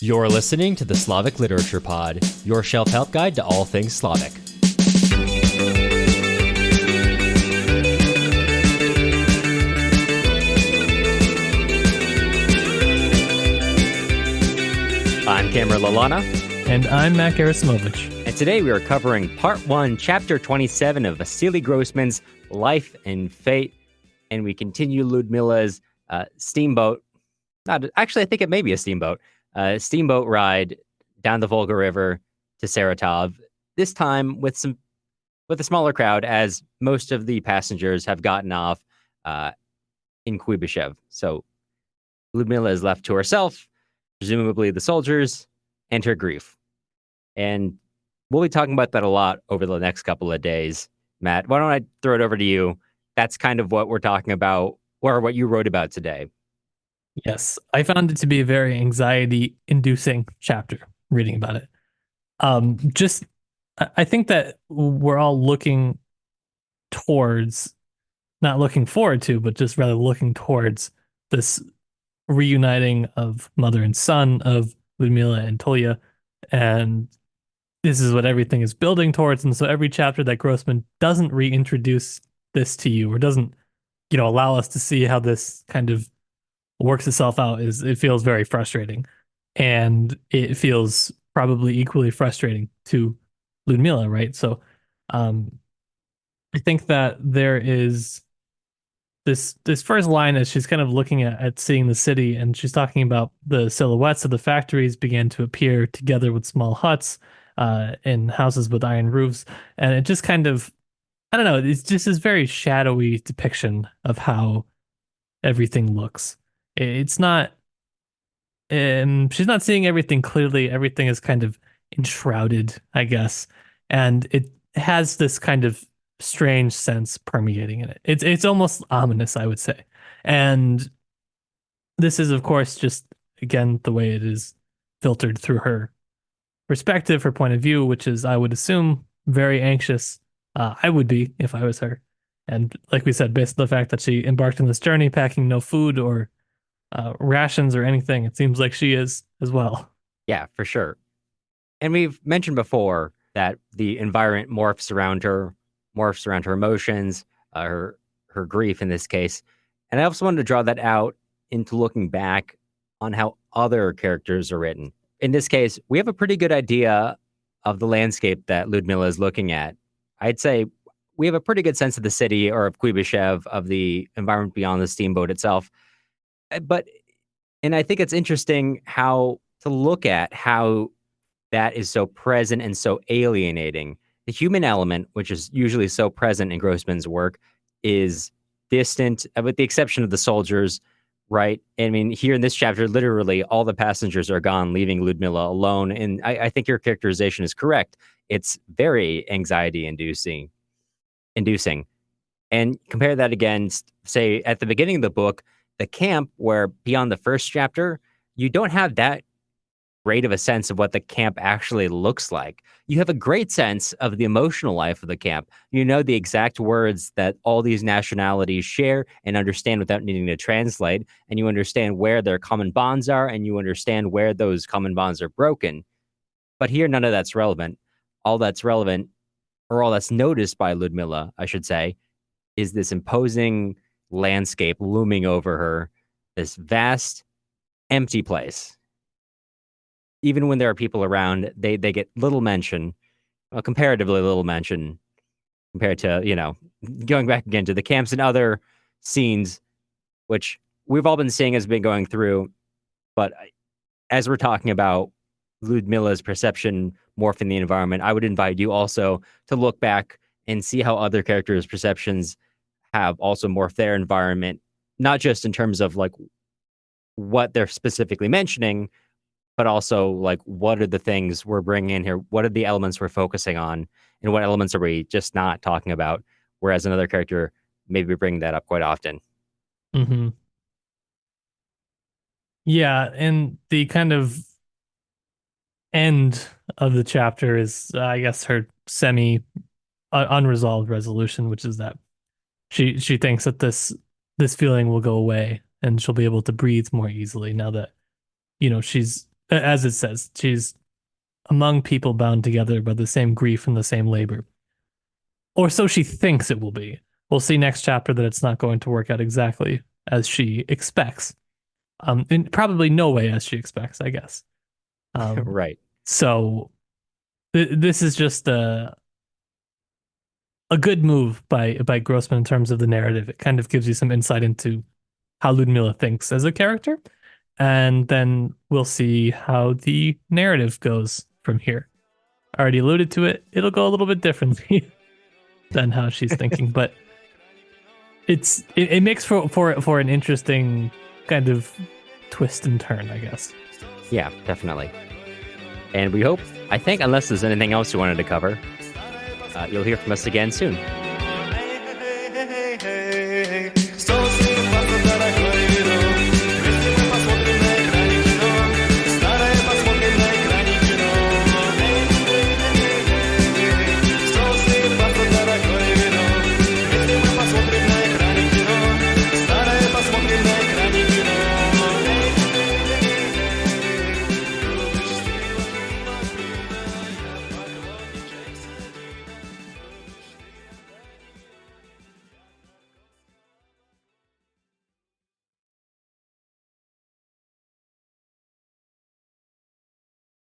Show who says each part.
Speaker 1: You're listening to the Slavic Literature Pod, your shelf help guide to all things Slavic. I'm Cameron Lalana.
Speaker 2: And I'm Matt Gerasimovich.
Speaker 1: And today we are covering Part 1, Chapter 27 of Vasily Grossman's Life and Fate. And we continue Ludmila's steamboat. Actually, I think it may be a steamboat ride down the Volga River to Saratov. This time with a smaller crowd, as most of the passengers have gotten off in Kuibyshev. So Ludmila is left to herself, presumably the soldiers, and her grief. And we'll be talking about that a lot over the next couple of days. Matt, why don't I throw it over to you? That's kind of what we're talking about, or what you wrote about today.
Speaker 2: Yes, I found it to be a very anxiety-inducing chapter reading about it. I think that we're all looking towards, not looking forward to, but just rather looking towards this reuniting of mother and son, of Ludmila and Tolya, and this is what everything is building towards. And so every chapter that Grossman doesn't reintroduce this to you, or doesn't, allow us to see how this kind of works itself out, it feels very frustrating. And it feels probably equally frustrating to Ludmila, right? So I think that there is this first line as she's kind of looking at seeing the city, and she's talking about the silhouettes of the factories began to appear together with small huts in houses with iron roofs. And it just kind of, I don't know, it's just this very shadowy depiction of how everything looks. It's not, she's not seeing everything clearly. Everything is kind of enshrouded, I guess. And it has this kind of strange sense permeating in it. It's almost ominous, I would say. And this is, of course, just, again, the way it is filtered through her perspective, her point of view, which is, I would assume, very anxious. I would be if I was her. And like we said, based on the fact that she embarked on this journey packing no food or rations or anything, it seems like she is as well.
Speaker 1: Yeah, for sure. And we've mentioned before that the environment morphs around her emotions, her grief in this case. And I also wanted to draw that out into looking back on how other characters are written. In this case, we have a pretty good idea of the landscape that Ludmila is looking at. I'd say we have a pretty good sense of the city, or of Kuibyshev, of the environment beyond the steamboat itself. And I think it's interesting how to look at how that is so present and so alienating. The human element, which is usually so present in Grossman's work, is distant, with the exception of the soldiers, right? I mean, here in this chapter, literally all the passengers are gone, leaving Ludmila alone. And I think your characterization is correct. It's very anxiety-inducing. And compare that against, say, at the beginning of the book, the camp, where beyond the first chapter, you don't have that great of a sense of what the camp actually looks like. You have a great sense of the emotional life of the camp. You know the exact words that all these nationalities share and understand without needing to translate, and you understand where their common bonds are, and you understand where those common bonds are broken. But here, none of that's relevant. All that's relevant, or all that's noticed by Ludmila, I should say, is this imposing landscape looming over her, this vast, empty place. Even when there are people around, they get little mention, comparatively little mention, compared to, going back again to the camps and other scenes, which we've all been seeing as been going through. But as we're talking about Ludmila's perception morphing the environment, I would invite you also to look back and see how other characters' perceptions have also morphed their environment, not just in terms of like what they're specifically mentioning, but also like what are the things we're bringing in here? What are the elements we're focusing on? And what elements are we just not talking about? Whereas another character maybe bring that up quite often.
Speaker 2: Mm-hmm. Yeah, and the kind of end of the chapter is, I guess, her semi unresolved resolution, which is that she thinks that this feeling will go away and she'll be able to breathe more easily now that she's as it says, she's among people bound together by the same grief and the same labor. Or so she thinks it will be. We'll see next chapter that it's not going to work out exactly as she expects. In probably no way as she expects, I guess.
Speaker 1: Right.
Speaker 2: So this is just a good move by Grossman in terms of the narrative. It kind of gives you some insight into how Ludmilla thinks as a character, and then we'll see how the narrative goes from here. I already alluded to it. It'll go a little bit differently than how she's thinking, but it makes for an interesting kind of twist and turn, I guess.
Speaker 1: Yeah, definitely. And we hope, I think, unless there's anything else you wanted to cover, you'll hear from us again soon.